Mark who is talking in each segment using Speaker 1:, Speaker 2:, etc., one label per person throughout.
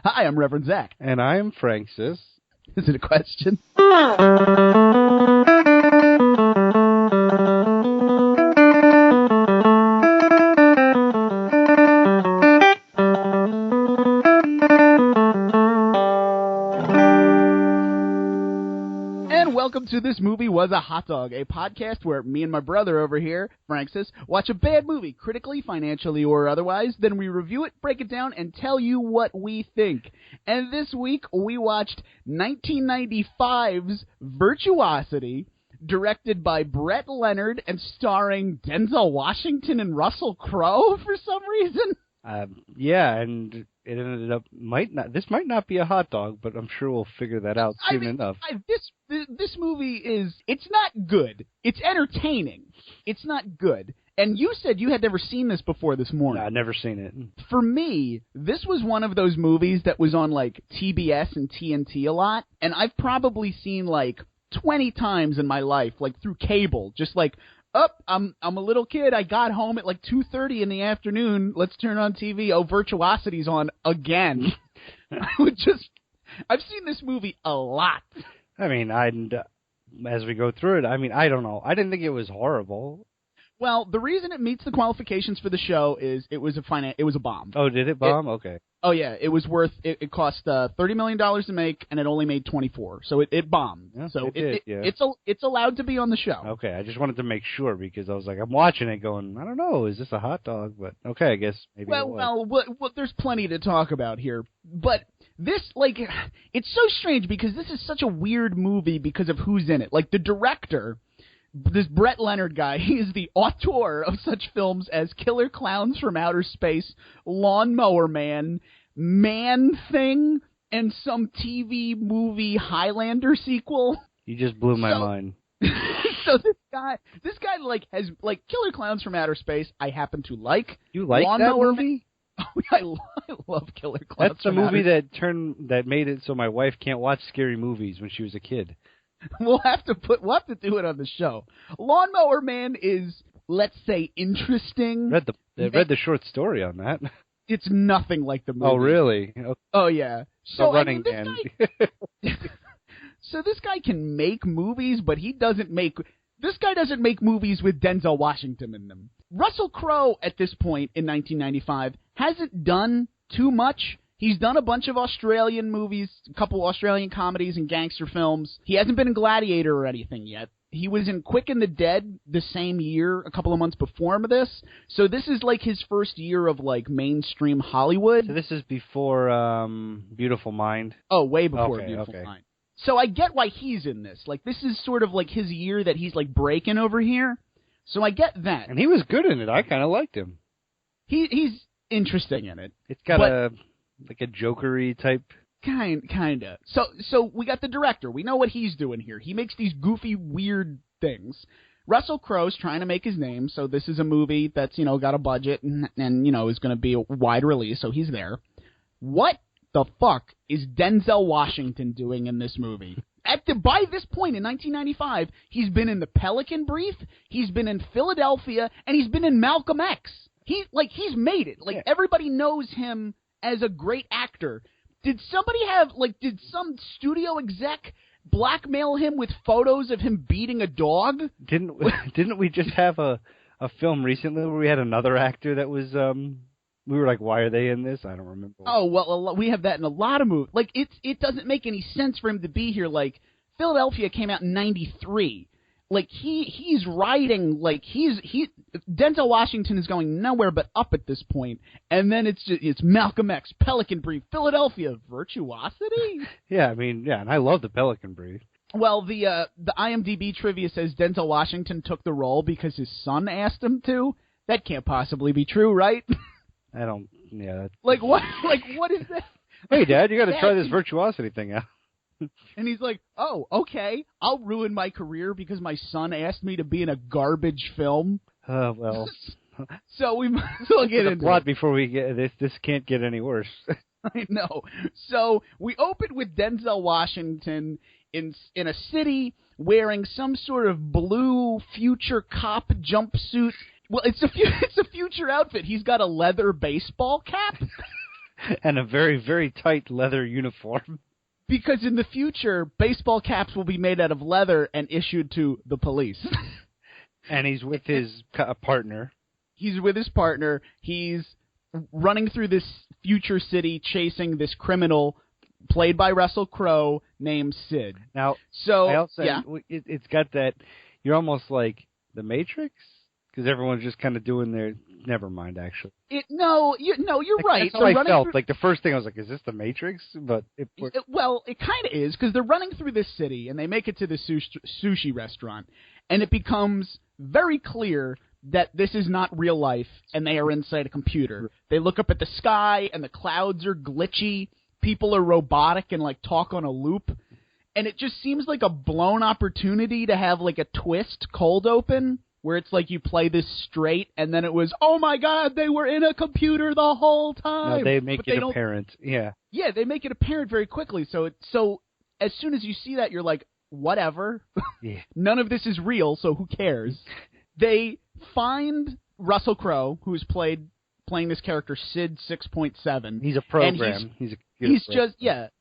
Speaker 1: Hi, I'm Reverend Zach.
Speaker 2: And I'm Francis.
Speaker 1: Is it a question? Welcome to This Movie Was a Hot Dog, a podcast where me and my brother over here, Francis, watch a bad movie, critically, financially, or otherwise, then we review it, break it down, and tell you what we think. And this week, we watched 1995's Virtuosity, directed by Brett Leonard and starring Denzel Washington and Russell Crowe for some reason.
Speaker 2: Yeah, and it ended up this might not be a hot dog, but I'm sure we'll figure that out soon enough.
Speaker 1: This movie it's not good. It's entertaining. It's not good. And you said you had never seen this before this morning.
Speaker 2: No, I've never seen it.
Speaker 1: For me, this was one of those movies that was on like TBS and TNT a lot, and I've probably seen like 20 times in my life, like through cable, just like, I'm a little kid. I got home at like 2:30 in the afternoon. Let's turn on TV. Oh, Virtuosity's on again. I've seen this movie a lot.
Speaker 2: I mean, as we go through it, I don't know. I didn't think it was horrible.
Speaker 1: Well, the reason it meets the qualifications for the show is it was a bomb.
Speaker 2: Oh, did it bomb? Okay.
Speaker 1: Oh yeah, it was worth. It cost $30 million to make, and it only made 24. So it bombed.
Speaker 2: Yeah,
Speaker 1: so
Speaker 2: yeah.
Speaker 1: It's allowed to be on the show.
Speaker 2: Okay, I just wanted to make sure because I was like, I'm watching it, going, I don't know, is this a hot dog? But okay, I guess maybe.
Speaker 1: Well, there's plenty to talk about here, but this it's so strange because this is such a weird movie because of who's in it. Like the director. This Brett Leonard guy, he is the auteur of such films as Killer Clowns from Outer Space, Lawnmower Man, Man Thing, and some TV movie Highlander sequel.
Speaker 2: You just blew my mind.
Speaker 1: So this guy has Killer Clowns from Outer Space. I happen to like.
Speaker 2: You like
Speaker 1: Lawnmower
Speaker 2: that movie?
Speaker 1: I love Killer Clowns.
Speaker 2: That's the movie that made it so my wife can't watch scary movies when she was a kid.
Speaker 1: We'll have to do it on the show. Lawnmower Man is, let's say, interesting.
Speaker 2: Read the short story on that.
Speaker 1: It's nothing like the movie.
Speaker 2: Oh, really? Okay.
Speaker 1: Oh, yeah.
Speaker 2: So Running Man.
Speaker 1: So this guy can make movies, but this guy doesn't make movies with Denzel Washington in them. Russell Crowe, at this point in 1995, hasn't done too much. He's done a bunch of Australian movies, a couple Australian comedies and gangster films. He hasn't been in Gladiator or anything yet. He was in Quick and the Dead the same year, a couple of months before this. So this is like his first year of like mainstream Hollywood.
Speaker 2: So this is before Beautiful Mind?
Speaker 1: Oh, way before Beautiful Mind. So I get why he's in this. Like this is sort of like his year that he's like breaking over here. So I get that.
Speaker 2: And he was good in it. I kind of liked him.
Speaker 1: He's interesting in it.
Speaker 2: It's got a Joker-y type.
Speaker 1: Kinda. So we got the director. We know what he's doing here. He makes these goofy, weird things. Russell Crowe's trying to make his name, so this is a movie that's, got a budget and is going to be a wide release, so he's there. What the fuck is Denzel Washington doing in this movie? By this point in 1995, he's been in The Pelican Brief, he's been in Philadelphia, and he's been in Malcolm X. He's made it. Everybody knows him as a great actor. Did some studio exec blackmail him with photos of him beating a dog?
Speaker 2: Didn't we just have a film recently where we had another actor that was we were like, why are they in this? I don't remember.
Speaker 1: Oh, well, we have that in a lot of movies. It doesn't make any sense for him to be here. Like, Philadelphia came out in 93. Like, he's riding, Denzel Washington is going nowhere but up at this point, and then it's Malcolm X, Pelican Brief, Philadelphia, Virtuosity?
Speaker 2: Yeah, and I love the Pelican Brief.
Speaker 1: Well, the IMDb trivia says Denzel Washington took the role because his son asked him to. That can't possibly be true, right?
Speaker 2: I don't, yeah.
Speaker 1: What is that?
Speaker 2: Hey, Dad, you got to try this Virtuosity thing out.
Speaker 1: And he's like, oh, okay, I'll ruin my career because my son asked me to be in a garbage film.
Speaker 2: Well.
Speaker 1: So we might as well get into
Speaker 2: the plot
Speaker 1: it.
Speaker 2: before we get this. This can't get any worse.
Speaker 1: I know. So we open with Denzel Washington in a city wearing some sort of blue future cop jumpsuit. Well, it's a future outfit. He's got a leather baseball cap.
Speaker 2: And a very, very tight leather uniform.
Speaker 1: Because in the future, baseball caps will be made out of leather and issued to the police.
Speaker 2: And he's with his partner.
Speaker 1: He's with his partner. He's running through this future city chasing this criminal played by Russell Crowe named Sid.
Speaker 2: Now,
Speaker 1: so
Speaker 2: I also,
Speaker 1: yeah.
Speaker 2: it's got that, you're almost like The Matrix? Because everyone's just kind of doing their, never mind, actually.
Speaker 1: You're right.
Speaker 2: That's how I felt. Like, the first thing I was like, is this The Matrix? But it
Speaker 1: kind of is, because they're running through this city, and they make it to the sushi restaurant, and it becomes very clear that this is not real life, and they are inside a computer. They look up at the sky, and the clouds are glitchy, people are robotic and, like, talk on a loop, and it just seems like a blown opportunity to have, like, a twist cold open, where it's like you play this straight, and then it was, oh my god, they were in a computer the whole time.
Speaker 2: No, they make it apparent. Yeah.
Speaker 1: Yeah, they make it apparent very quickly. So as soon as you see that, you're like, whatever.
Speaker 2: Yeah.
Speaker 1: None of this is real, so who cares? They find Russell Crowe, who's playing this character Sid 6.7.
Speaker 2: He's a program.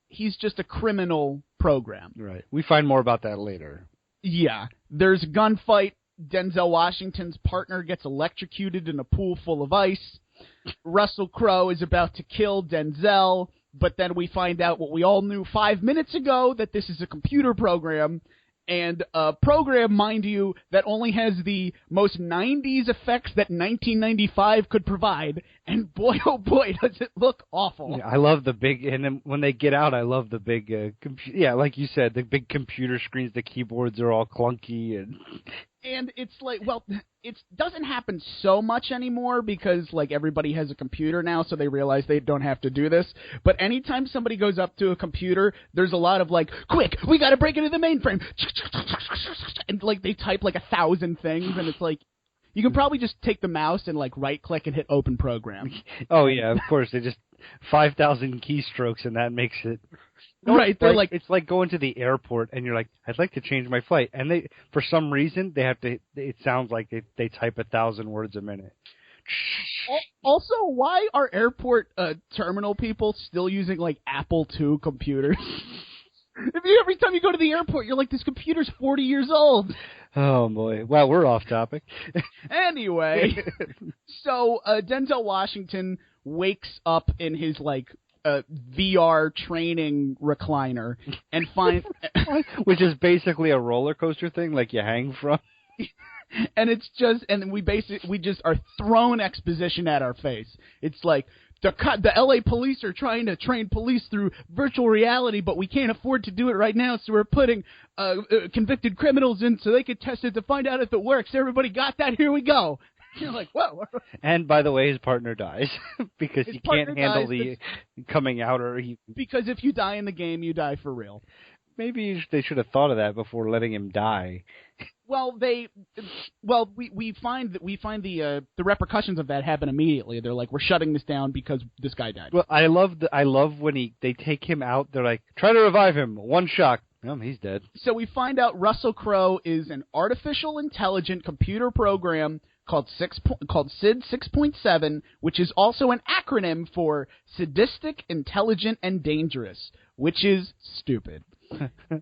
Speaker 1: He's just a criminal program.
Speaker 2: Right. We find more about that later.
Speaker 1: Yeah. There's a gunfight. Denzel Washington's partner gets electrocuted in a pool full of ice. Russell Crowe is about to kill Denzel, but then we find out what we all knew 5 minutes ago, that this is a computer program, and a program, mind you, that only has the most 90s effects that 1995 could provide, and boy, oh boy, does it look awful.
Speaker 2: Yeah, I love the big, and then when they get out, I love the big, like you said, the big computer screens, the keyboards are all clunky,
Speaker 1: and it's like, well, it doesn't happen so much anymore because, like, everybody has a computer now, so they realize they don't have to do this. But anytime somebody goes up to a computer, there's a lot of, like, quick, we got to break into the mainframe. And, like, they type, like, 1,000 things, and it's like, you can probably just take the mouse and, like, right-click and hit open program.
Speaker 2: Oh, yeah, of course. They just 5,000 keystrokes, and that makes it...
Speaker 1: Right, they're like
Speaker 2: it's like going to the airport and you're like, I'd like to change my flight, and they, for some reason, they have to. It sounds like they type 1,000 words a minute.
Speaker 1: Also, why are airport terminal people still using like Apple II computers? Every time you go to the airport, you're like, this computer's 40 years old.
Speaker 2: Oh boy! Well, we're off topic.
Speaker 1: Anyway, so Denzel Washington wakes up in his like. VR training recliner and find
Speaker 2: which is basically a roller coaster thing like you hang from.
Speaker 1: And it's just, and we just are thrown exposition at our face. It's like the LA police are trying to train police through virtual reality, but we can't afford to do it right now, so we're putting convicted criminals in so they could test it to find out if it works. Everybody got that? Here we go. You're like, whoa.
Speaker 2: And by the way, his partner dies because he can't handle the coming out,
Speaker 1: because if you die in the game, you die for real.
Speaker 2: Maybe they should have thought of that before letting him die.
Speaker 1: Well, we find the repercussions of that happen immediately. They're like, we're shutting this down because this guy died.
Speaker 2: Well, I love when they take him out. They're like, try to revive him. One shock. He's dead. So we find out Russell Crowe is an artificial intelligent computer program called SID 6.7, which is also an acronym for Sadistic, Intelligent, and Dangerous, which is stupid.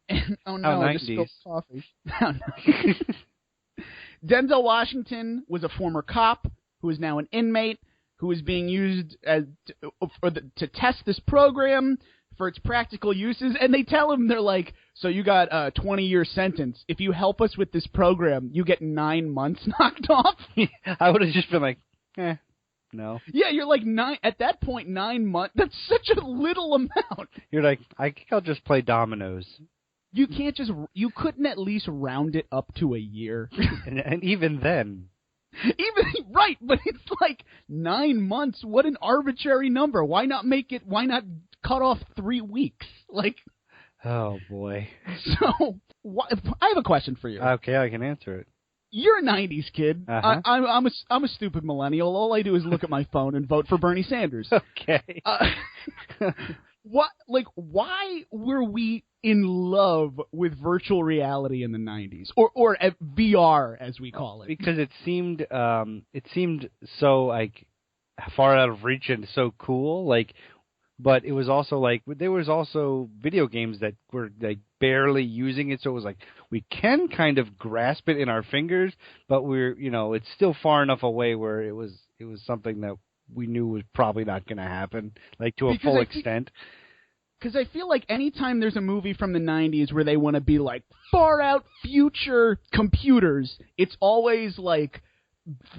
Speaker 2: And, oh no, I just spilled coffee. Denzel Washington was a former cop who is now an inmate who is being used to test this program for its practical uses, and they tell him, they're like, so you got a 20-year sentence. If you help us with this program, you get 9 months knocked off. I would have just been like, no.
Speaker 1: Yeah, you're like 9, at that point, 9 months, that's such a little amount.
Speaker 2: You're like, I think I'll just play dominoes.
Speaker 1: You couldn't at least round it up to a year.
Speaker 2: and even then.
Speaker 1: Right, but it's like 9 months. What an arbitrary number. Why not cut off 3 weeks? Like,
Speaker 2: oh boy.
Speaker 1: So I have a question for you.
Speaker 2: Okay, I can answer it.
Speaker 1: You're a '90s kid.
Speaker 2: Uh-huh.
Speaker 1: I'm a stupid millennial. All I do is look at my phone and vote for Bernie Sanders.
Speaker 2: Okay.
Speaker 1: Why were we in love with virtual reality in the 90s, or VR as we call it?
Speaker 2: Because it seemed so like far out of reach and so cool. Like but it was also like there was also video games that were like barely using it, so it was like we can kind of grasp it in our fingers, but we're it's still far enough away where it was something that we knew was probably not going to happen, like to a full extent.
Speaker 1: Because I feel like anytime there's a movie from the 90s where they want to be like far out future computers, it's always like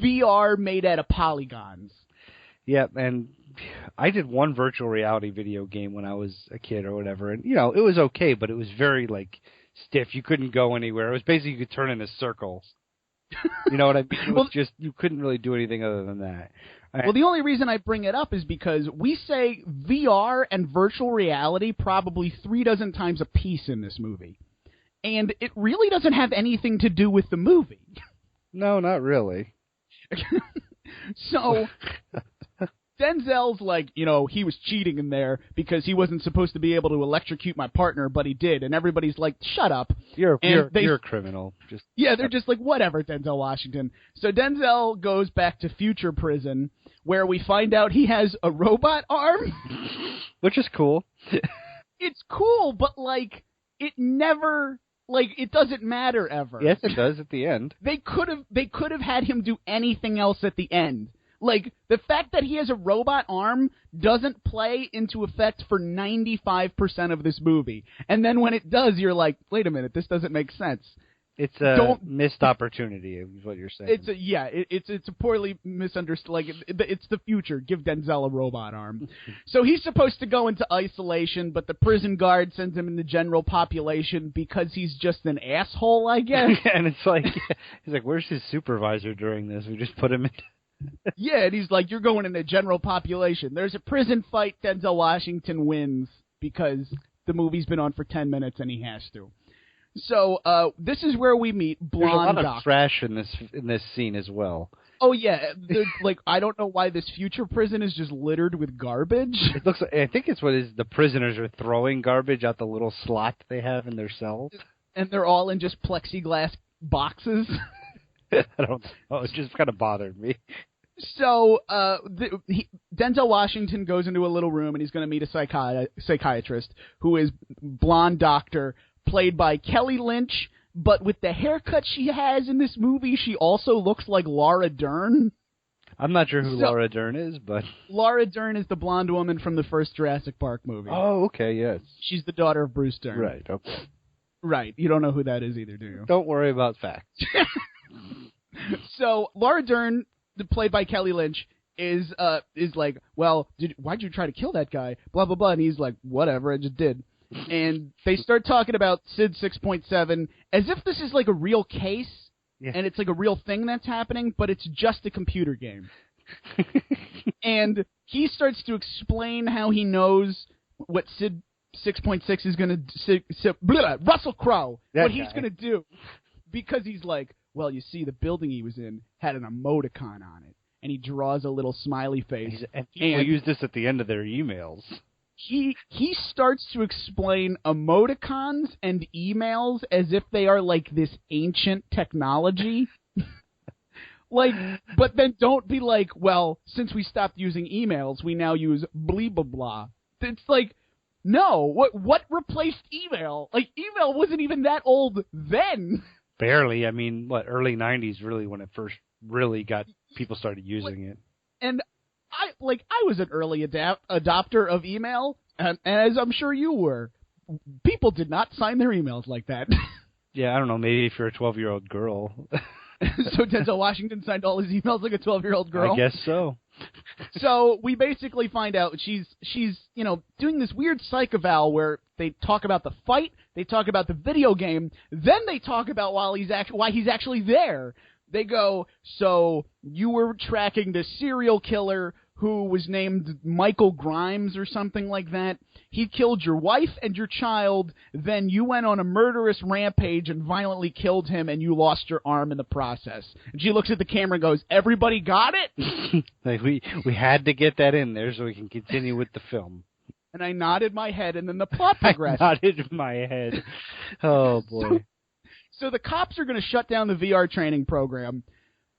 Speaker 1: VR made out of polygons.
Speaker 2: Yeah, and I did one virtual reality video game when I was a kid or whatever, and it was okay, but it was very like stiff. You couldn't go anywhere. It was basically you could turn into circles. You know what I mean? It was just you couldn't really do anything other than that.
Speaker 1: Well, the only reason I bring it up is because we say VR and virtual reality probably 36 times a piece in this movie. And it really doesn't have anything to do with the movie.
Speaker 2: No, not really.
Speaker 1: So Denzel's like, he was cheating in there because he wasn't supposed to be able to electrocute my partner, but he did. And everybody's like, shut up.
Speaker 2: You're a criminal.
Speaker 1: They're just like, whatever, Denzel Washington. So Denzel goes back to future prison, where we find out he has a robot arm.
Speaker 2: Which is cool.
Speaker 1: It's cool, but, it never... it doesn't matter ever.
Speaker 2: Yes, it does at the end.
Speaker 1: They could have had him do anything else at the end. The fact that he has a robot arm doesn't play into effect for 95% of this movie. And then when it does, you're like, wait a minute, this doesn't make sense.
Speaker 2: It's a missed opportunity, is what you're saying.
Speaker 1: It's a poorly misunderstood. It's the future. Give Denzel a robot arm. So he's supposed to go into isolation, but the prison guard sends him in the general population because he's just an asshole, I guess.
Speaker 2: And it's like, he's like, where's his supervisor during this? We just put him in.
Speaker 1: Yeah, and he's like, you're going in the general population. There's a prison fight. Denzel Washington wins because the movie's been on for 10 minutes and he has to. So this is where we meet Blonde
Speaker 2: There's a lot of trash in this scene as well.
Speaker 1: Oh yeah, I don't know why this future prison is just littered with garbage.
Speaker 2: It looks like, I think it's the prisoners are throwing garbage out the little slot they have in their cells,
Speaker 1: and they're all in just plexiglass boxes.
Speaker 2: I don't know. It just kind of bothered me.
Speaker 1: So Denzel Washington goes into a little room and he's going to meet a psychiatrist who is blonde doctor, played by Kelly Lynch, but with the haircut she has in this movie, she also looks like Laura Dern.
Speaker 2: I'm not sure who Laura Dern is, but...
Speaker 1: Laura Dern is the blonde woman from the first Jurassic Park movie.
Speaker 2: Oh, okay, yes.
Speaker 1: She's the daughter of Bruce Dern.
Speaker 2: Right, okay.
Speaker 1: Right, you don't know who that is either, do you?
Speaker 2: Don't worry about facts.
Speaker 1: So, Laura Dern, played by Kelly Lynch, is like, well, why'd you try to kill that guy? Blah, blah, blah. And he's like, whatever, I just did. And they start talking about Sid 6.7 as if this is like a real case, and it's like a real thing that's happening, but it's just a computer game. And he starts to explain how he knows what Sid 6.6 is going to... Russell Crowe, what he's going to do. Because he's like, well, you see, the building he was in had an emoticon on it. And he draws a little smiley face.
Speaker 2: And people use this at the end of their emails.
Speaker 1: He starts to explain emoticons and emails as if they are like this ancient technology. But then don't be like, well, since we stopped using emails, we now use blah blah blah. It's like, no, what replaced email? Email wasn't even that old then.
Speaker 2: Barely. I mean, early 90s really when it first really people started using it.
Speaker 1: And I was an early adopter of email, and as I'm sure you were. People did not sign their emails like that.
Speaker 2: Yeah, I don't know. Maybe if you're a 12-year-old girl.
Speaker 1: So Denzel Washington signed all his emails like a 12-year-old girl?
Speaker 2: I guess so.
Speaker 1: So we basically find out she's doing this weird psych eval where they talk about the fight, they talk about the video game, then they talk about why he's actually there. They go, so you were tracking the serial killer who was named Michael Grimes or something like that. He killed your wife and your child, then you went on a murderous rampage and violently killed him, and you lost your arm in the process. And she looks at the camera and goes, everybody got it?
Speaker 2: We had to get that in there so we can continue with the film.
Speaker 1: And I nodded my head, and then the plot progressed.
Speaker 2: I nodded my head. Oh, boy.
Speaker 1: So the cops are going to shut down the VR training program,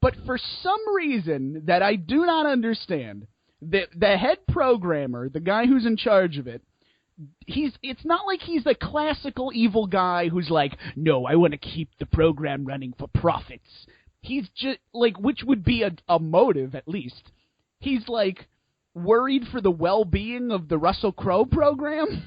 Speaker 1: but for some reason that I do not understand, the head programmer, the guy who's in charge of it, it's not like he's a classical evil guy who's like, no, I want to keep the program running for profits. He's just like, which would be a motive at least. He's like worried for the well-being of the Russell Crowe program.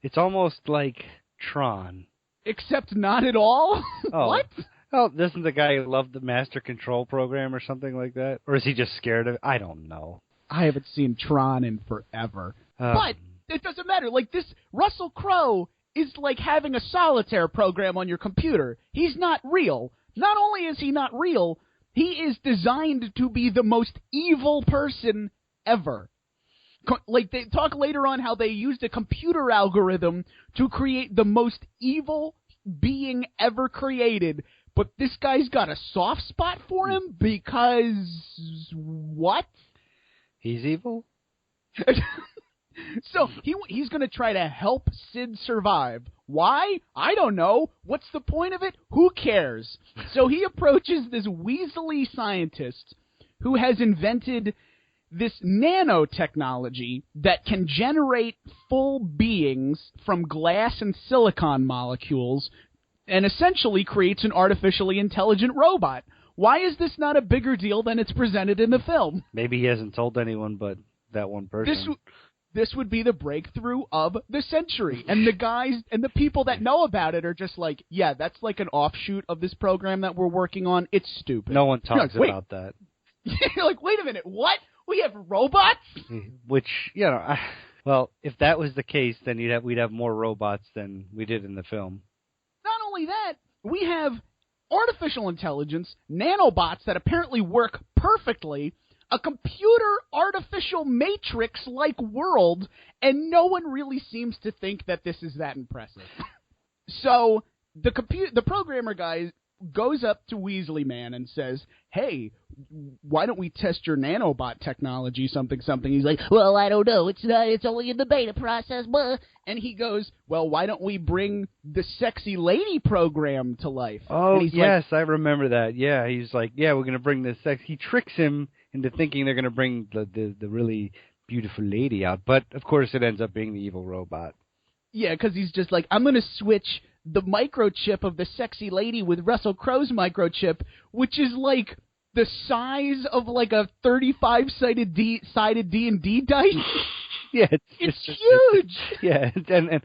Speaker 2: It's almost like Tron.
Speaker 1: Except not at all?
Speaker 2: Oh.
Speaker 1: What?
Speaker 2: Oh, doesn't the guy love the Master Control program or something like that? Or is he just scared of it? I don't know.
Speaker 1: I haven't seen Tron in forever. But it doesn't matter. Like, this Russell Crowe is like having a solitaire program on your computer. He's not real. Not only is he not real, he is designed to be the most evil person ever. Like, they talk later on how they used a computer algorithm to create the most evil being ever created, but this guy's got a soft spot for him because... what?
Speaker 2: He's evil?
Speaker 1: So, he's going to try to help Sid survive. Why? I don't know. What's the point of it? Who cares? So he approaches this Weasley scientist who has invented this nanotechnology that can generate full beings from glass and silicon molecules and essentially creates an artificially intelligent robot. Why is this not a bigger deal than it's presented in the film?
Speaker 2: Maybe he hasn't told anyone but that one person.
Speaker 1: This would be the breakthrough of the century. And the guys and the people that know about it are just like, yeah, that's like an offshoot of this program that we're working on. It's stupid.
Speaker 2: No one talks about that.
Speaker 1: You're like, wait a minute, what? We have robots?
Speaker 2: Which, you know, well, if that was the case, then we'd have more robots than we did in the film.
Speaker 1: Not only that, we have artificial intelligence, nanobots that apparently work perfectly, a computer artificial matrix-like world, and no one really seems to think that this is that impressive. So the programmer guy goes up to Weasley Man and says, hey, why don't we test your nanobot technology, something. He's like, well, I don't know. It's only in the beta process. Blah. And he goes, well, why don't we bring the sexy lady program to life?
Speaker 2: Oh, yes, I remember that. Yeah, he's like, yeah, we're going to bring the sex. He tricks him into thinking they're going to bring the really beautiful lady out. But, of course, it ends up being the evil robot.
Speaker 1: Yeah, because he's just like, I'm going to switch the microchip of the sexy lady with Russell Crowe's microchip, which is like the size of like a 35-sided D&D dice.
Speaker 2: Yeah,
Speaker 1: it's huge.
Speaker 2: Yeah, and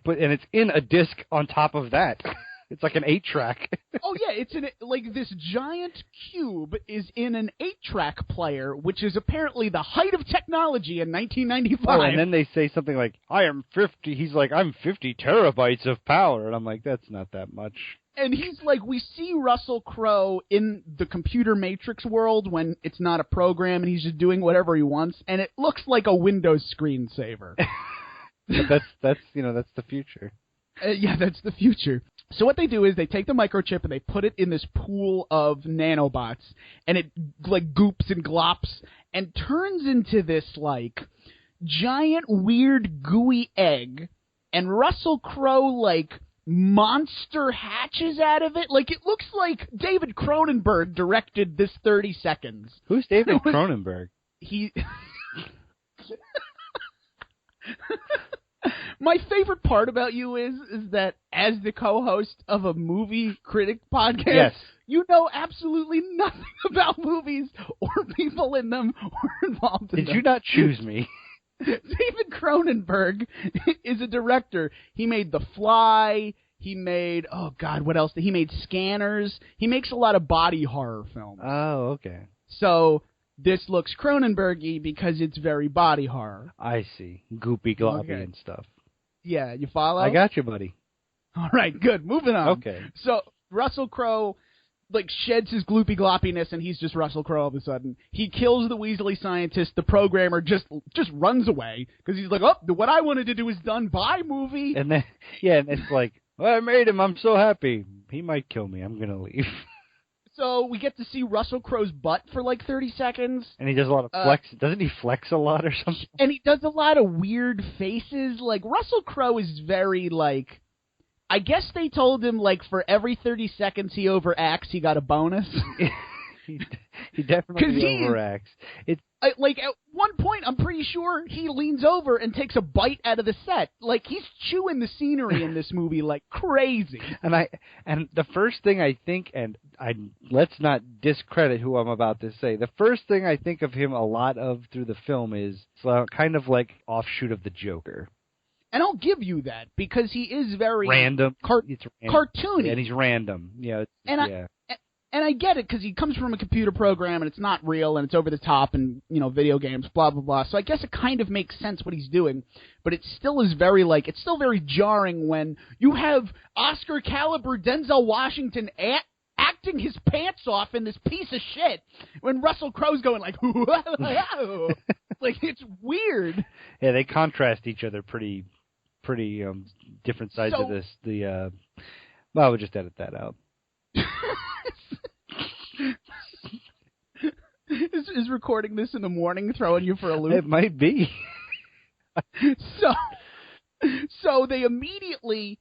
Speaker 2: it's in a disc on top of that. It's like an 8-track.
Speaker 1: Oh yeah, it's like this giant cube is in an 8-track player, which is apparently the height of technology in 1995.
Speaker 2: Oh, and then they say something like, "I am 50." He's like, "I'm 50 terabytes of power," and I'm like, "That's not that much."
Speaker 1: And he's like, we see Russell Crowe in the computer matrix world when it's not a program and he's just doing whatever he wants, and it looks like a Windows screensaver.
Speaker 2: But that's the future.
Speaker 1: Yeah, that's the future. So what they do is they take the microchip and they put it in this pool of nanobots, and it like goops and glops and turns into this like giant weird gooey egg, and Russell Crowe like monster hatches out of it. Like, it looks like David Cronenberg directed this 30 seconds.
Speaker 2: Who's David Cronenberg?
Speaker 1: He... My favorite part about you is that as the co-host of a movie critic podcast,
Speaker 2: yes,
Speaker 1: you know absolutely nothing about movies or people in them or involved in them.
Speaker 2: Did you not choose me?
Speaker 1: David Cronenberg is a director. He made The Fly. He made, oh God, what else? He made Scanners. He makes a lot of body horror films.
Speaker 2: Oh, okay.
Speaker 1: So this looks Cronenberg-y because it's very body horror.
Speaker 2: I see. Goopy, gloppy, and stuff.
Speaker 1: Yeah, you follow?
Speaker 2: I got you, buddy.
Speaker 1: All right, good. Moving on.
Speaker 2: Okay.
Speaker 1: So Russell Crowe like sheds his gloopy gloppiness, and he's just Russell Crowe all of a sudden. He kills the Weasley scientist. The programmer just runs away because he's like, oh, what I wanted to do is done. Bye, movie.
Speaker 2: And then, yeah, and it's like, well, I made him. I'm so happy. He might kill me. I'm going to leave.
Speaker 1: So we get to see Russell Crowe's butt for like 30 seconds.
Speaker 2: And he does a lot of flex. Doesn't he flex a lot or something?
Speaker 1: And he does a lot of weird faces. Like, Russell Crowe is very, like... I guess they told him, like, for every 30 seconds he overacts, he got a bonus.
Speaker 2: he definitely overacts.
Speaker 1: Like, at one point, I'm pretty sure he leans over and takes a bite out of the set. Like, he's chewing the scenery in this movie like crazy.
Speaker 2: And the first thing I think, let's not discredit who I'm about to say. The first thing I think of him a lot of through the film is kind of like offshoot of the Joker.
Speaker 1: And I'll give you that, because he is very
Speaker 2: random,
Speaker 1: cartoony,
Speaker 2: and he's random.
Speaker 1: And I get it, because he comes from a computer program, and it's not real, and it's over the top, and, video games, blah, blah, blah. So I guess it kind of makes sense what he's doing, but it still is it's still very jarring when you have Oscar-caliber Denzel Washington acting his pants off in this piece of shit, when Russell Crowe's going like, whoa. Like, it's weird.
Speaker 2: Yeah, they contrast each other pretty different sides of this. We'll just edit that out.
Speaker 1: Is recording this in the morning throwing you for a loop?
Speaker 2: It might be.
Speaker 1: So they immediately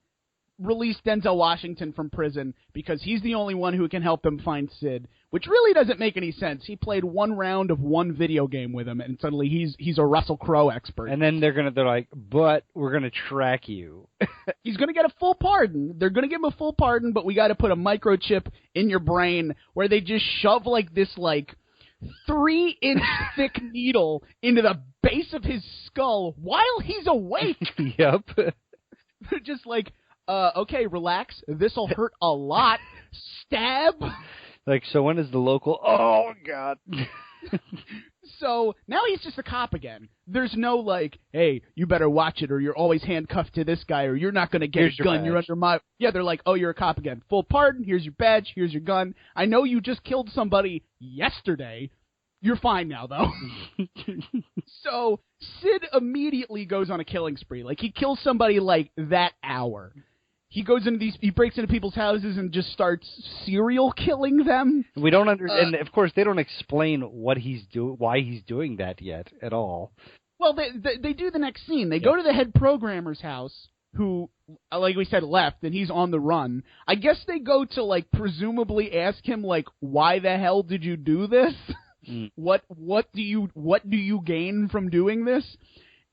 Speaker 1: release Denzel Washington from prison because he's the only one who can help them find Sid, which really doesn't make any sense. He played one round of one video game with him, and suddenly he's a Russell Crowe expert.
Speaker 2: And then they're like, but we're gonna track you.
Speaker 1: He's gonna get a full pardon. They're gonna give him a full pardon, but we got to put a microchip in your brain where they just shove this 3-inch thick needle into the base of his skull while he's awake.
Speaker 2: Yep.
Speaker 1: They're just like, okay, relax. This'll hurt a lot. Stab.
Speaker 2: So when is the local? Oh, God.
Speaker 1: So now he's just a cop again. There's no hey, you better watch it, or you're always handcuffed to this guy, or you're not going to get a gun. You're under my... Yeah, they're like, oh, you're a cop again. Full pardon. Here's your badge. Here's your gun. I know you just killed somebody yesterday. You're fine now, though. So Sid immediately goes on a killing spree. He kills somebody that hour. He goes he breaks into people's houses and just starts serial killing them.
Speaker 2: We don't understand, and of course they don't explain why he's doing that yet at all.
Speaker 1: Well, they do the next scene. They go to the head programmer's house, who, like we said, left, and he's on the run. I guess they go to presumably ask him why the hell did you do this? What do you gain from doing this?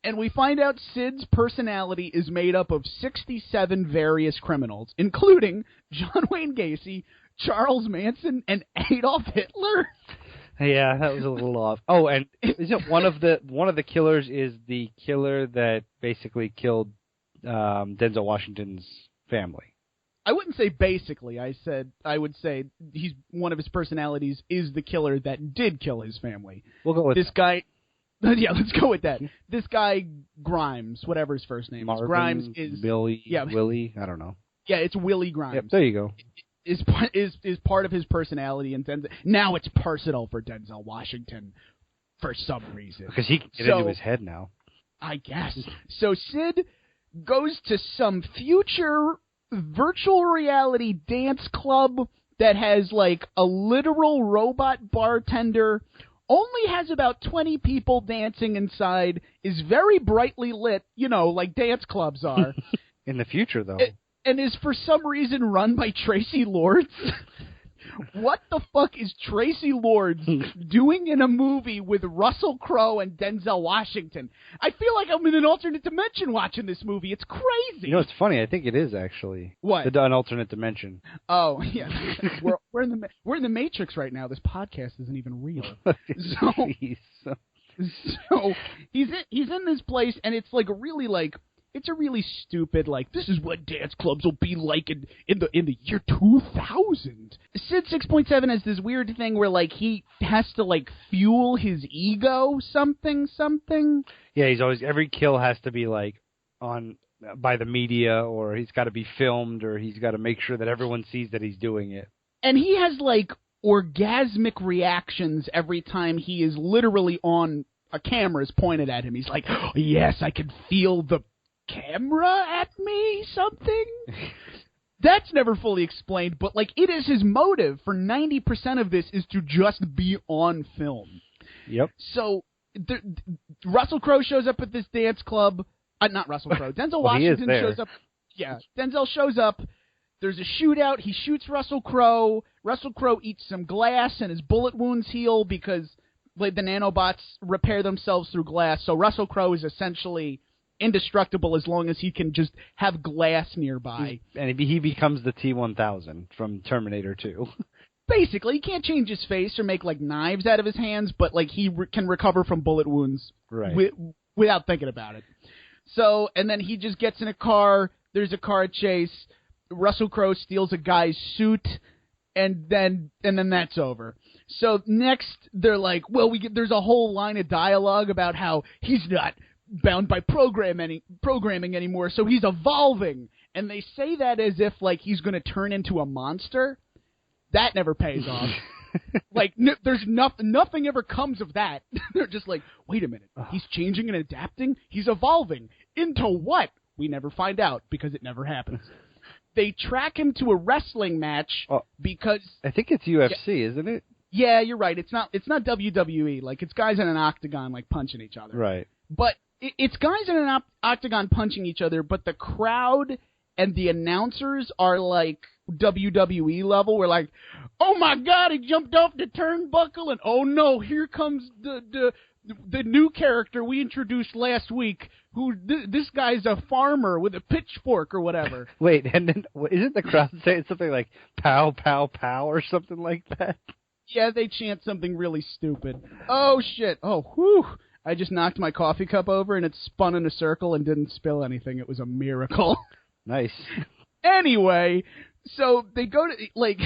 Speaker 1: And we find out Sid's personality is made up of 67 various criminals, including John Wayne Gacy, Charles Manson, and Adolf Hitler.
Speaker 2: Yeah, that was a little off. Oh, and isn't one of the killers is the killer that basically killed Denzel Washington's family?
Speaker 1: I wouldn't say basically. I would say he's one of his personalities is the killer that did kill his family.
Speaker 2: We'll go with
Speaker 1: this guy. Yeah, let's go with that. This guy, Grimes, whatever his first name
Speaker 2: Marvin,
Speaker 1: is. Grimes is...
Speaker 2: Billy, yeah. Willie, I don't know.
Speaker 1: Yeah, it's Willie Grimes.
Speaker 2: Yep, there you go.
Speaker 1: Is part of his personality, and now it's personal for Denzel Washington for some reason.
Speaker 2: Because he can get into his head now.
Speaker 1: I guess. So Sid goes to some future virtual reality dance club that has a literal robot bartender, only has about 20 people dancing inside, is very brightly lit, like dance clubs are.
Speaker 2: In the future, though.
Speaker 1: And is for some reason run by Tracy Lords. What the fuck is Tracy Lords doing in a movie with Russell Crowe and Denzel Washington? I feel like I'm in an alternate dimension watching this movie. It's crazy.
Speaker 2: It's funny. I think it is actually.
Speaker 1: What?
Speaker 2: An alternate dimension.
Speaker 1: Oh yeah, we're in the Matrix right now. This podcast isn't even real. So he's in this place, and it's really it's a really stupid, this is what dance clubs will be like in the year 2000. Sid 6.7 has this weird thing where, he has to, fuel his ego, something.
Speaker 2: Yeah, he's always, every kill has to be, on by the media, or he's got to be filmed, or he's got to make sure that everyone sees that he's doing it.
Speaker 1: And he has, orgasmic reactions every time he is literally on a camera is pointed at him. He's like, oh, yes, I can feel the camera at me, something? That's never fully explained, but it is his motive for 90% of this is to just be on film.
Speaker 2: Yep.
Speaker 1: So Russell Crowe shows up at this dance club. Not Russell Crowe. Denzel Washington shows up. Yeah, Denzel shows up. There's a shootout. He shoots Russell Crowe. Russell Crowe eats some glass, and his bullet wounds heal because the nanobots repair themselves through glass. So Russell Crowe is essentially indestructible as long as he can just have glass nearby.
Speaker 2: And he becomes the T-1000 from Terminator 2.
Speaker 1: Basically, he can't change his face or make like knives out of his hands, but like he can recover from bullet wounds without thinking about it. So, and then he just gets in a car. There's a car chase. Russell Crowe steals a guy's suit, and then that's over. So next, they're like, well, there's a whole line of dialogue about how he's not bound by programming anymore, so he's evolving. And they say that as if like he's going to turn into a monster. That never pays off. Like, there's nothing ever comes of that. They're just like, wait a minute, he's changing and adapting? He's evolving. Into what? We never find out because it never happens. They track him to a wrestling match because... I
Speaker 2: think it's UFC, isn't it?
Speaker 1: Yeah, you're right. It's not WWE. Like, it's guys in an octagon, like, punching each other.
Speaker 2: Right.
Speaker 1: But it's guys in an octagon punching each other, but the crowd and the announcers are, like, WWE level. We're like, oh, my God, he jumped off the turnbuckle, and oh, no, here comes the new character we introduced last week, this guy's a farmer with a pitchfork or whatever.
Speaker 2: Wait, and then isn't the crowd saying something like pow, pow, pow or something like that?
Speaker 1: Yeah, they chant something really stupid. Oh, shit. Oh, whew. I just knocked my coffee cup over and it spun in a circle and didn't spill anything. It was a miracle.
Speaker 2: Nice.
Speaker 1: Anyway, so they go to, like,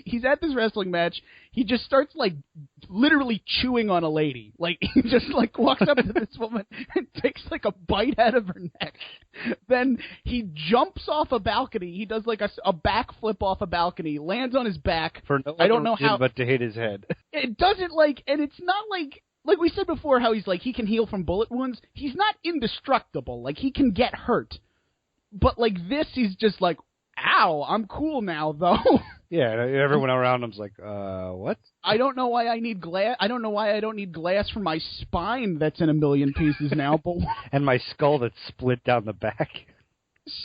Speaker 1: he's at this wrestling match. He just starts, like, literally chewing on a lady. Like, he just, like, walks up to this woman and takes, like, a bite out of her neck. Then he jumps off a balcony. He does, like, a backflip off a balcony, lands on his back.
Speaker 2: For no I don't know how. But to hit his head.
Speaker 1: It doesn't, like, and it's not, like we said before, how he's, like, he can heal from bullet wounds. He's not indestructible. Like, he can get hurt. But, like, this, he's just like, ow, I'm cool now, though.
Speaker 2: Yeah, everyone around him's like, what?
Speaker 1: I don't know why I need glass. I don't know why I don't need glass for my spine that's in a million pieces now. But
Speaker 2: and my skull that's split down the back.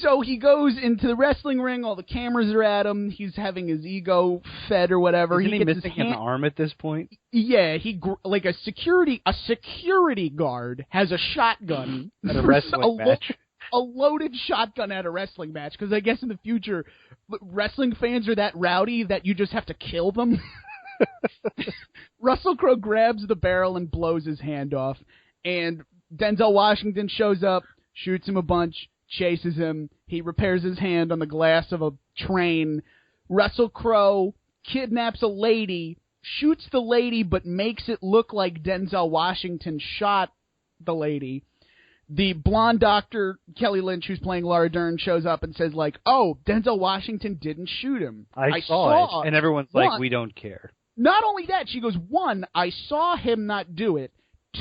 Speaker 1: So he goes into the wrestling ring. All the cameras are at him. He's having his ego fed or whatever.
Speaker 2: Isn't he missing an arm at this point?
Speaker 1: Yeah, like a security guard has a shotgun
Speaker 2: at a wrestling match.
Speaker 1: A loaded shotgun at a wrestling match, because I guess in the future, wrestling fans are that rowdy that you just have to kill them. Russell Crowe grabs the barrel and blows his hand off, and Denzel Washington shows up, shoots him a bunch, chases him. He repairs his hand on the glass of a train. Russell Crowe kidnaps a lady, shoots the lady, but makes it look like Denzel Washington shot the lady. The blonde doctor, Kelly Lynch, who's playing Laura Dern, shows up and says, like, oh, Denzel Washington didn't shoot him.
Speaker 2: I saw it. And everyone's like, we don't care.
Speaker 1: Not only that, she goes, 1, I saw him not do it.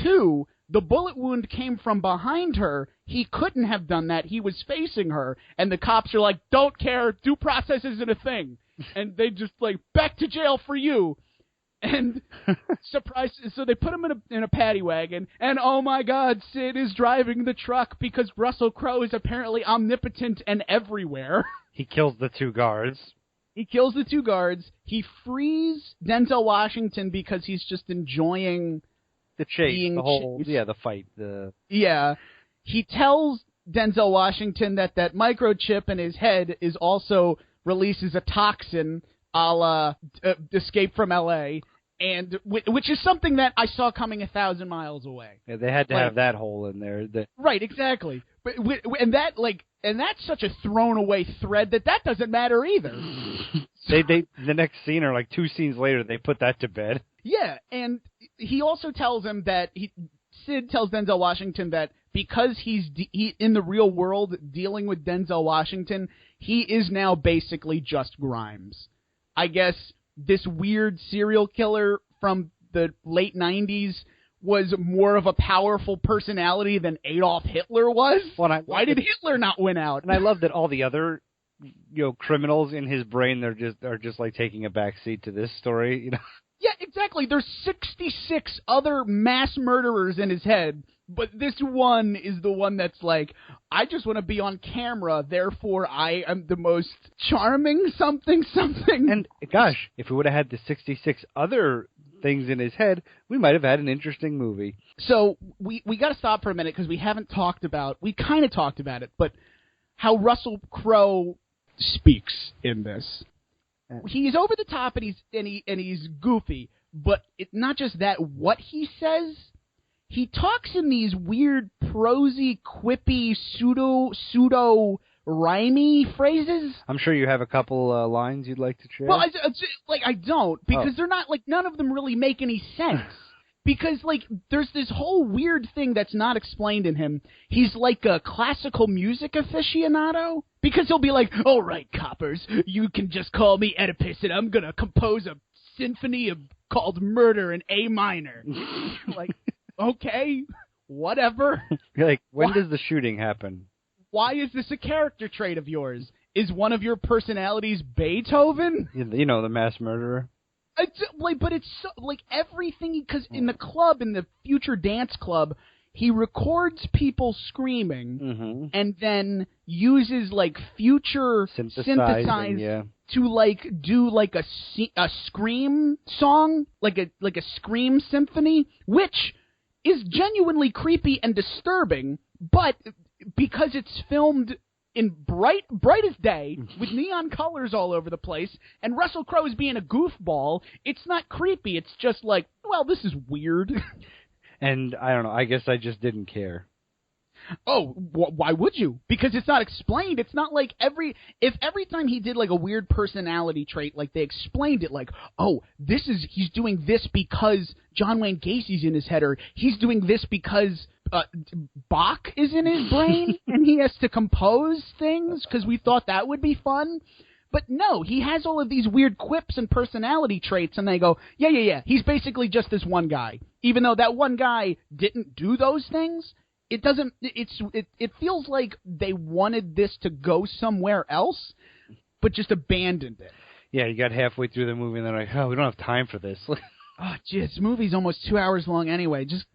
Speaker 1: 2, the bullet wound came from behind her. He couldn't have done that. He was facing her. And the cops are like, don't care. Due process isn't a thing. And they just like, back to jail for you. And surprise! So they put him in a paddy wagon, and oh my God, Sid is driving the truck because Russell Crowe is apparently omnipotent and everywhere.
Speaker 2: He kills the 2 guards.
Speaker 1: He frees Denzel Washington because he's just enjoying
Speaker 2: the chase, the fight.
Speaker 1: Yeah, he tells Denzel Washington that microchip in his head is also releases a toxin. A la Escape from L.A., and which is something that I saw coming 1,000 miles away.
Speaker 2: Yeah, they had to have that hole in there.
Speaker 1: Right, exactly. But that's such a thrown away thread that doesn't matter either.
Speaker 2: They the next scene or like 2 scenes later they put that to bed.
Speaker 1: Yeah, and he also tells him that Sid tells Denzel Washington that because he's in the real world dealing with Denzel Washington, he is now basically just Grimes. I guess this weird serial killer from the late 90s was more of a powerful personality than Adolf Hitler was.
Speaker 2: Well,
Speaker 1: why did Hitler not win out?
Speaker 2: And I love that all the other criminals in his brain are just like taking a backseat to this story.
Speaker 1: Yeah, exactly. There's 66 other mass murderers in his head, But this one is the one that's like, I just want to be on camera, therefore I am the most charming something.
Speaker 2: And gosh, if we would have had the 66 other things in his head, we might have had an interesting movie.
Speaker 1: So we got to stop for a minute because we kind of talked about it, but how Russell Crowe speaks in this. He's over the top and he's goofy, but it's not just that. What he says, he talks in these weird, prosy, quippy, pseudo rhymey phrases.
Speaker 2: I'm sure you have a couple lines you'd like to share.
Speaker 1: Well, I don't, because they're not, like, none of them really make any sense. Because, like, there's this whole weird thing that's not explained in him. He's like a classical music aficionado. Because he'll be like, all right, coppers, you can just call me Oedipus, and I'm going to compose a symphony called Murder in A minor. Like, okay, whatever.
Speaker 2: Like, when does the shooting happen?
Speaker 1: Why is this a character trait of yours? Is one of your personalities Beethoven?
Speaker 2: You know, the mass murderer.
Speaker 1: But it's so, like, everything, because in the future dance club, he records people screaming and then uses, like, future synthesized to, like, do, like, a scream song, like a scream symphony, which is genuinely creepy and disturbing, but because it's filmed in bright as day, with neon colors all over the place, and Russell Crowe is being a goofball, it's not creepy. It's just like, well, this is weird.
Speaker 2: And I don't know. I guess I just didn't care.
Speaker 1: Oh, why would you? Because it's not explained. It's not like every time he did like a weird personality trait, like they explained it, like, oh, he's doing this because John Wayne Gacy's in his head, or he's doing this because Bach is in his brain and he has to compose things because we thought that would be fun. But no, he has all of these weird quips and personality traits, and they go, yeah, he's basically just this one guy. Even though that one guy didn't do those things, it feels like they wanted this to go somewhere else, but just abandoned it.
Speaker 2: Yeah, you got halfway through the movie and they're like, oh, we don't have time for this.
Speaker 1: Oh, gee, this movie's almost 2 hours long anyway. Just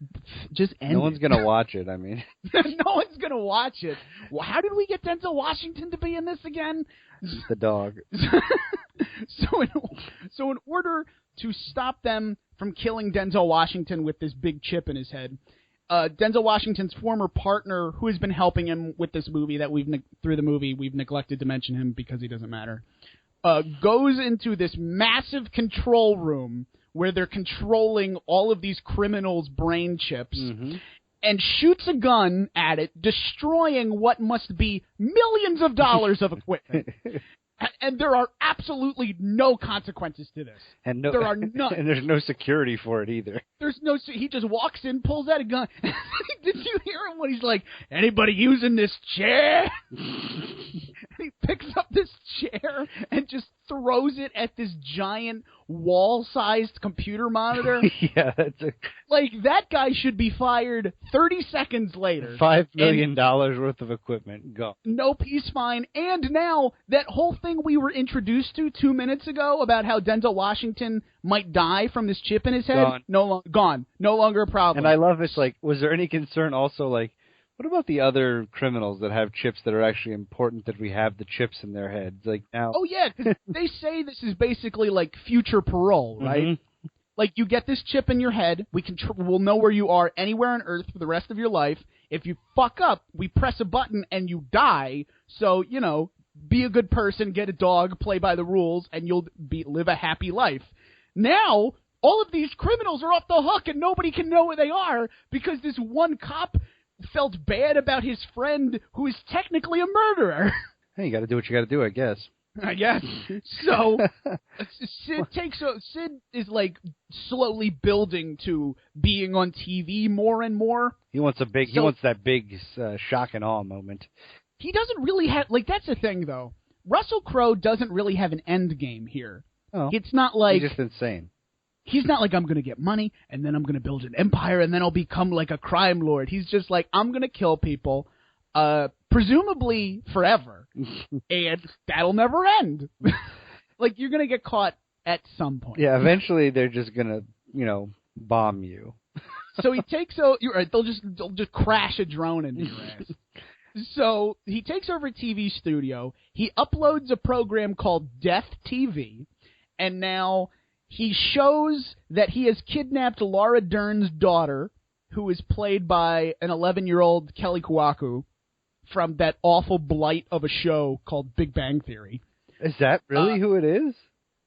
Speaker 1: end it.
Speaker 2: No one's going to watch it, I mean.
Speaker 1: No one's going to watch it. Well, how did we get Denzel Washington to be in this again?
Speaker 2: The dog.
Speaker 1: So in order to stop them from killing Denzel Washington with this big chip in his head, Denzel Washington's former partner, who has been helping him with this movie, through the movie, we've neglected to mention him because he doesn't matter, goes into this massive control room where they're controlling all of these criminals' brain chips, and shoots a gun at it, destroying what must be millions of dollars of equipment. And there are absolutely no consequences to this.
Speaker 2: And
Speaker 1: there are none.
Speaker 2: And there's no security for it either.
Speaker 1: He just walks in, pulls out a gun. Did you hear him when he's like, anybody using this chair? He picks up this chair and just throws it at this giant wall-sized computer monitor.
Speaker 2: Yeah,
Speaker 1: like, that guy should be fired 30 seconds later.
Speaker 2: $5 million worth of equipment. Go. No
Speaker 1: peace fine. And now, that whole thing we were introduced to 2 minutes ago about how Denzel Washington might die from this chip in his head, gone. No longer a problem.
Speaker 2: And I love it's like, was there any concern also, like, what about the other criminals that have chips that are actually important that we have the chips in their heads? Like now.
Speaker 1: Oh yeah, because they say this is basically like future parole, right? Like, you get this chip in your head, we'll know where you are anywhere on Earth for the rest of your life. If you fuck up, we press a button and you die. So, be a good person, get a dog, play by the rules, and you'll live a happy life. Now, all of these criminals are off the hook and nobody can know where they are because this one cop felt bad about his friend who is technically a murderer.
Speaker 2: Hey, you got to do what you got to do, I guess.
Speaker 1: So Sid is like slowly building to being on TV more and more.
Speaker 2: He wants that big shock and awe moment.
Speaker 1: He doesn't really have, like, that's the thing though. Russell Crowe doesn't really have an end game here.
Speaker 2: Oh,
Speaker 1: it's not like
Speaker 2: he's just insane.
Speaker 1: He's not like, I'm going to get money, and then I'm going to build an empire, and then I'll become like a crime lord. He's just like, I'm going to kill people, presumably forever, and that'll never end. Like, you're going to get caught at some point.
Speaker 2: Yeah, eventually they're just going to, bomb you.
Speaker 1: So he takes over. You're right. They'll just crash a drone into your ass. So he takes over a TV studio. He uploads a program called Death TV, and now he shows that he has kidnapped Laura Dern's daughter, who is played by an 11-year-old Kelly Kouakou from that awful blight of a show called Big Bang Theory.
Speaker 2: Is that really who it is?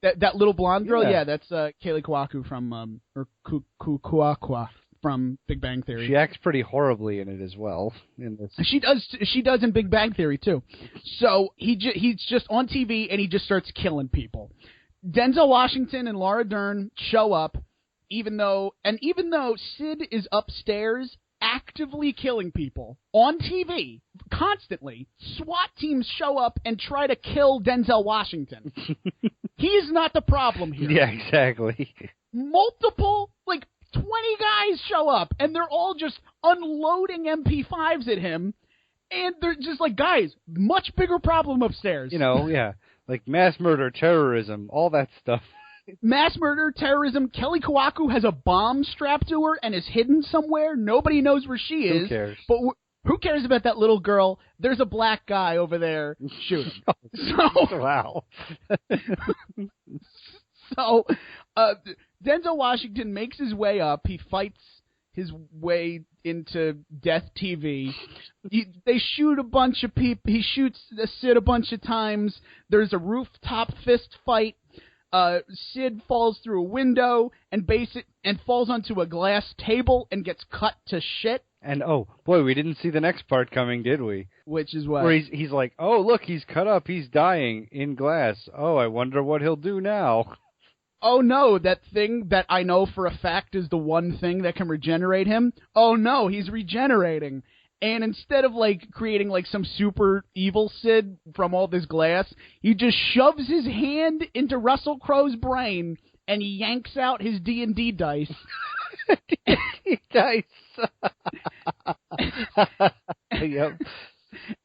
Speaker 1: That little blonde girl? Yeah, that's Kelly Kouakou from Kouakou from Big Bang Theory.
Speaker 2: She acts pretty horribly in it as well. In this,
Speaker 1: she does in Big Bang Theory too. So he's just on TV and he just starts killing people. Denzel Washington and Laura Dern show up, even though Sid is upstairs actively killing people on TV constantly. SWAT teams show up and try to kill Denzel Washington. He is not the problem here.
Speaker 2: Yeah, exactly.
Speaker 1: Multiple 20 guys show up, and they're all just unloading MP5s at him, and they're just like, guys, much bigger problem upstairs.
Speaker 2: Yeah, like mass murder, terrorism, all that stuff.
Speaker 1: Mass murder, terrorism. Kelly Kouakou has a bomb strapped to her and is hidden somewhere. Nobody knows where she is.
Speaker 2: Who cares?
Speaker 1: But who cares about that little girl? There's a black guy over there shooting.
Speaker 2: Wow.
Speaker 1: So, Denzel Washington makes his way up. He fights his way into Death TV. They shoot a bunch of people. He shoots Sid a bunch of times. There's a rooftop fist fight. Sid falls through a window and falls onto a glass table and gets cut to shit.
Speaker 2: And oh boy, we didn't see the next part coming, did we?
Speaker 1: Which is what?
Speaker 2: Where he's like, oh look, he's cut up, he's dying in glass. Oh, I wonder what he'll do now.
Speaker 1: Oh no, that thing that I know for a fact is the one thing that can regenerate him. Oh no, he's regenerating. And instead of creating some super evil Sid from all this glass, he just shoves his hand into Russell Crowe's brain and he yanks out his D&D dice.
Speaker 2: Dice. Yep.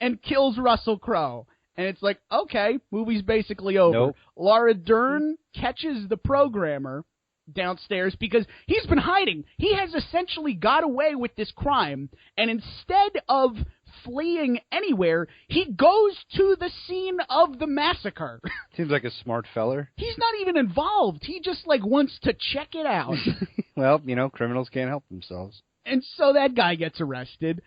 Speaker 1: And kills Russell Crowe. And it's like, okay, movie's basically over.
Speaker 2: Nope.
Speaker 1: Laura Dern catches the programmer downstairs because he's been hiding. He has essentially got away with this crime, and instead of fleeing anywhere, he goes to the scene of the massacre.
Speaker 2: Seems like a smart feller.
Speaker 1: He's not even involved. He just wants to check it out.
Speaker 2: Well, criminals can't help themselves.
Speaker 1: And so that guy gets arrested.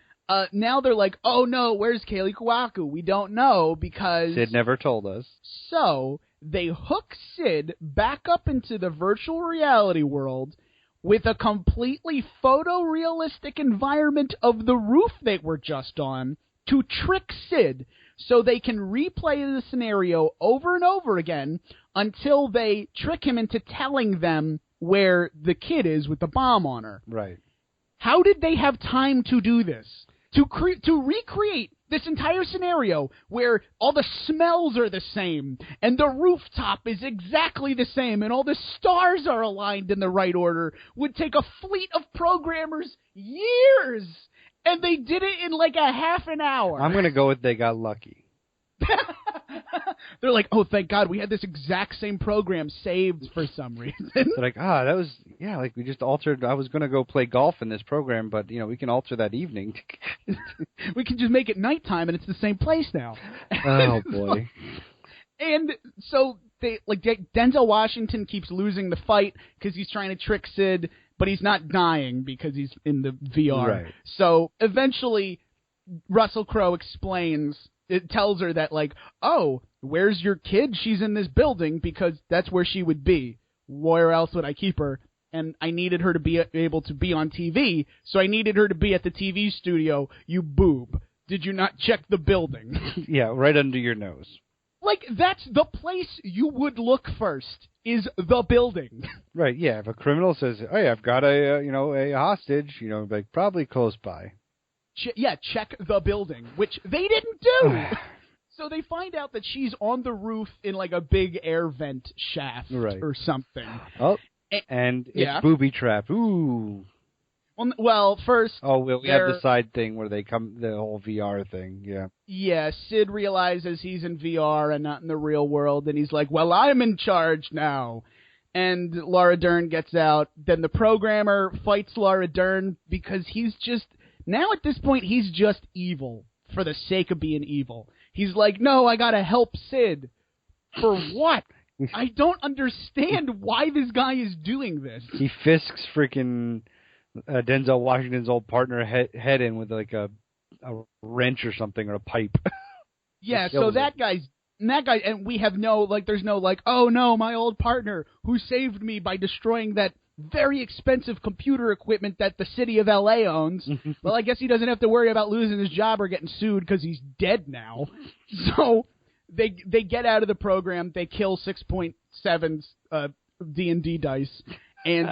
Speaker 1: Now they're like, oh no, where's Kaylee Kouakou? We don't know because
Speaker 2: Sid never told us.
Speaker 1: So they hook Sid back up into the virtual reality world with a completely photorealistic environment of the roof they were just on to trick Sid so they can replay the scenario over and over again until they trick him into telling them where the kid is with the bomb on her.
Speaker 2: Right.
Speaker 1: How did they have time to do this? To recreate this entire scenario where all the smells are the same and the rooftop is exactly the same and all the stars are aligned in the right order would take a fleet of programmers years, and they did it in a half an hour.
Speaker 2: I'm going to go with they got lucky.
Speaker 1: They're like, oh, thank God, we had this exact same program saved for some reason.
Speaker 2: They're like, that was, we just altered. I was going to go play golf in this program, but, we can alter that evening.
Speaker 1: We can just make it nighttime, and it's the same place now.
Speaker 2: Oh, boy.
Speaker 1: And so, Denzel Washington keeps losing the fight because he's trying to trick Sid, but he's not dying because he's in the VR.
Speaker 2: Right.
Speaker 1: So, eventually, Russell Crowe explains... It tells her that, oh, where's your kid? She's in this building because that's where she would be. Where else would I keep her? And I needed her to be able to be on TV, so I needed her to be at the TV studio, you boob. Did you not check the building?
Speaker 2: Yeah, right under your nose.
Speaker 1: That's the place you would look first, is the building.
Speaker 2: Right, yeah. If a criminal says, hey, I've got a hostage, probably close by.
Speaker 1: Check the building, which they didn't do. So they find out that she's on the roof in a big air vent shaft or something. Oh,
Speaker 2: and it's booby trap. Ooh.
Speaker 1: Well, first...
Speaker 2: Oh, we have the side thing where they come, the whole VR thing, yeah.
Speaker 1: Yeah, Sid realizes he's in VR and not in the real world, and he's like, well, I'm in charge now. and Laura Dern gets out. Then the programmer fights Laura Dern because he's just, now at this point, he's just evil for the sake of being evil. He's like, no, I gotta help Sid. For what? I don't understand why this guy is doing this.
Speaker 2: He fisks freaking Denzel Washington's old partner head in with like a wrench or something, or a pipe.
Speaker 1: Yeah, so that guy, and we have no, like, there's no, like, oh no, my old partner who saved me by destroying that very expensive computer equipment that the city of L.A. owns. Well, I guess he doesn't have to worry about losing his job or getting sued because he's dead now. So they get out of the program, they kill 6.7's D&D dice, and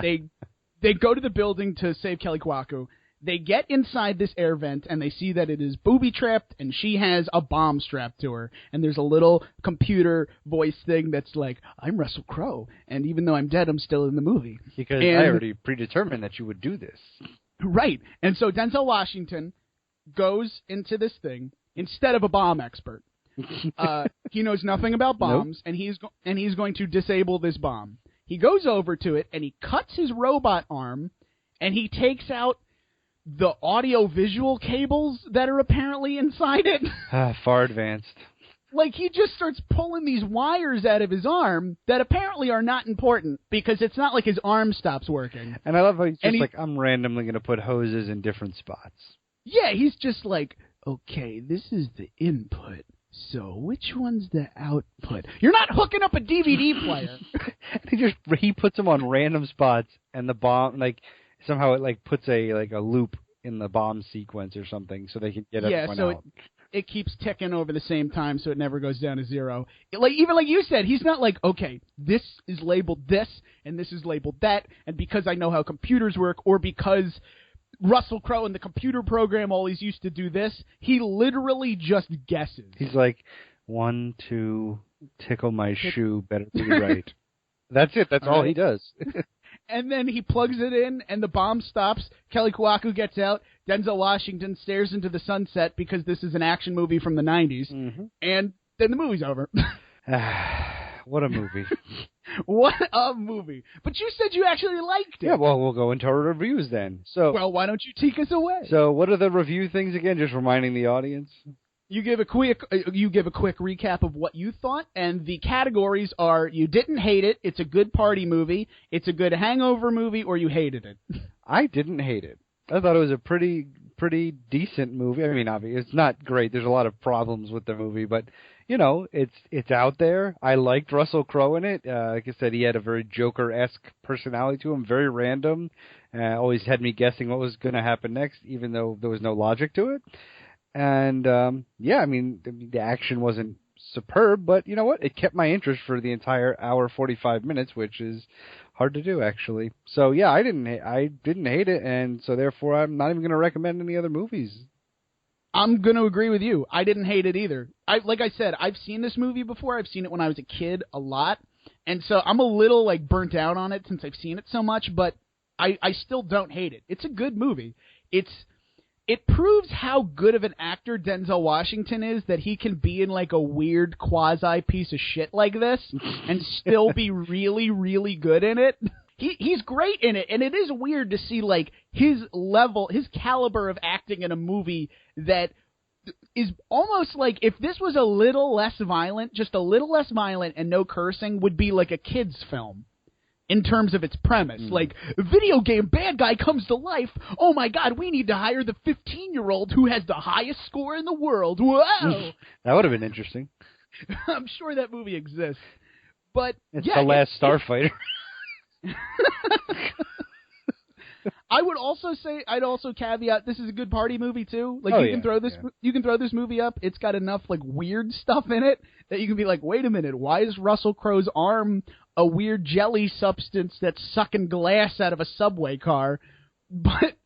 Speaker 1: they go to the building to save Kelly Kwaku. They get inside this air vent, and they see that it is booby-trapped, and she has a bomb strapped to her. And there's a little computer voice thing that's like, I'm Russell Crowe, and even though I'm dead, I'm still in the movie.
Speaker 2: Because I already predetermined that you would do this.
Speaker 1: Right. And so Denzel Washington goes into this thing instead of a bomb expert. He knows nothing about bombs, nope. and he's going to disable this bomb. He goes over to it, and he cuts his robot arm, and he takes out the audio-visual cables that are apparently inside it.
Speaker 2: Far advanced.
Speaker 1: Like, he just starts pulling these wires out of his arm that apparently are not important, because it's not like his arm stops working.
Speaker 2: And I love how he's just like, I'm randomly going to put hoses in different spots.
Speaker 1: Yeah, he's just like, okay, this is the input, so which one's the output? You're not hooking up a DVD player.
Speaker 2: he puts them on random spots, and the bomb, like, somehow it like puts a loop in the bomb sequence or something, so they can get everyone out.
Speaker 1: It keeps ticking over the same time, so it never goes down to zero. Even like you said, he's not like, okay, this is labeled this and this is labeled that, and because I know how computers work, or because Russell Crowe in the computer program always used to do this. He literally just guesses.
Speaker 2: He's like, 1, 2, tickle my shoe, better be right. That's it. That's all he does.
Speaker 1: And then he plugs it in, and the bomb stops. Kelly Kwaku gets out. Denzel Washington stares into the sunset because this is an action movie from the 90s. Mm-hmm. And then the movie's over.
Speaker 2: What a movie.
Speaker 1: What a movie. But you said you actually liked it.
Speaker 2: Yeah, well, we'll go into our reviews then.
Speaker 1: Well, why don't you take us away?
Speaker 2: So what are the review things again, just reminding the audience?
Speaker 1: You give a quick recap of what you thought, and the categories are: you didn't hate it, it's a good party movie, it's a good hangover movie, or you hated it.
Speaker 2: I didn't hate it. I thought it was a pretty decent movie. I mean, obviously, it's not great. There's a lot of problems with the movie, but you know, it's out there. I liked Russell Crowe in it. Like I said, he had a very Joker-esque personality to him, very random. Always had me guessing what was going to happen next, even though there was no logic to it. And, yeah, I mean, the action wasn't superb, but you know what? It kept my interest for the entire hour, 45 minutes, which is hard to do, actually. So, yeah, I didn't hate it, and so therefore I'm not even going to recommend any other movies.
Speaker 1: I'm going to agree with you. I didn't hate it either. Like I said, I've seen this movie before. I've seen it when I was a kid a lot, and so I'm a little, like, burnt out on it since I've seen it so much, but I still don't hate it. It's a good movie. It proves how good of an actor Denzel Washington is, that he can be in like a weird quasi piece of shit like this and still be really, really good in it. He's great in it, and it is weird to see like his level, his caliber of acting in a movie that is almost like, if this was a little less violent, just a little less violent and no cursing, would be like a kid's film. In terms of its premise, like, video game bad guy comes to life. Oh my God, we need to hire the 15-year-old who has the highest score in the world. Whoa!
Speaker 2: That would have been interesting.
Speaker 1: I'm sure that movie exists. But
Speaker 2: it's The Last Starfighter.
Speaker 1: I'd also caveat, this is a good party movie too. Like, you can throw this movie up. It's got enough like weird stuff in it that you can be like, wait a minute, why is Russell Crowe's arm a weird jelly substance that's sucking glass out of a subway car? But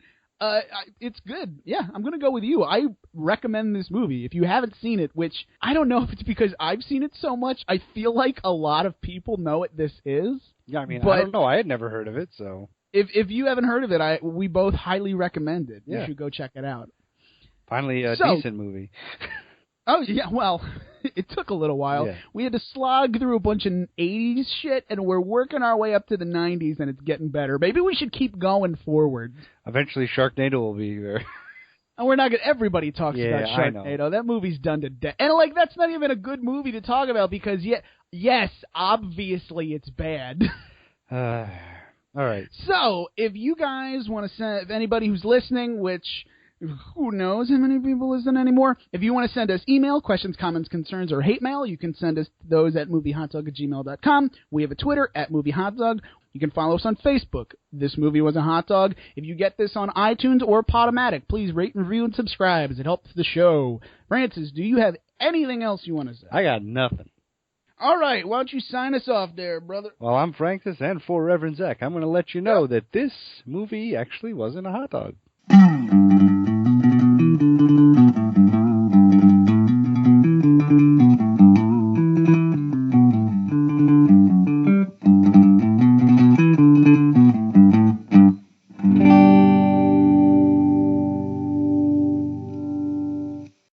Speaker 1: it's good. Yeah, I'm going to go with you. I recommend this movie. If you haven't seen it, which I don't know if it's because I've seen it so much, I feel like a lot of people know what this is.
Speaker 2: Yeah, I mean, I don't know. I had never heard of it, so...
Speaker 1: If you haven't heard of it, we both highly recommend it. Yeah. You should go check it out.
Speaker 2: Finally, a decent movie.
Speaker 1: Oh, yeah, well, It took a little while.
Speaker 2: Yeah.
Speaker 1: We had to slog through a bunch of 80s shit, and we're working our way up to the 90s, and it's getting better. Maybe we should keep going forward.
Speaker 2: Eventually, Sharknado will be there.
Speaker 1: And we're not going to... Everybody talks about Sharknado.
Speaker 2: I know.
Speaker 1: That movie's done to death. And, like, that's not even a good movie to talk about because, yes, obviously it's bad.
Speaker 2: All right.
Speaker 1: So, if you guys want to send... If anybody who's listening, which... Who knows how many people listen anymore? If you want to send us email, questions, comments, concerns, or hate mail, you can send us those at moviehotdog@gmail.com. We have a Twitter, @moviehotdog. You can follow us on Facebook. This Movie Was a Hot Dog. If you get this on iTunes or Podomatic, please rate, review, and subscribe as it helps the show. Francis, do you have anything else you want to say?
Speaker 2: I got nothing.
Speaker 1: All right, why don't you sign us off there, brother?
Speaker 2: Well, I'm Francis, and for Reverend Zach, I'm going to let you know that this movie actually wasn't a hot dog.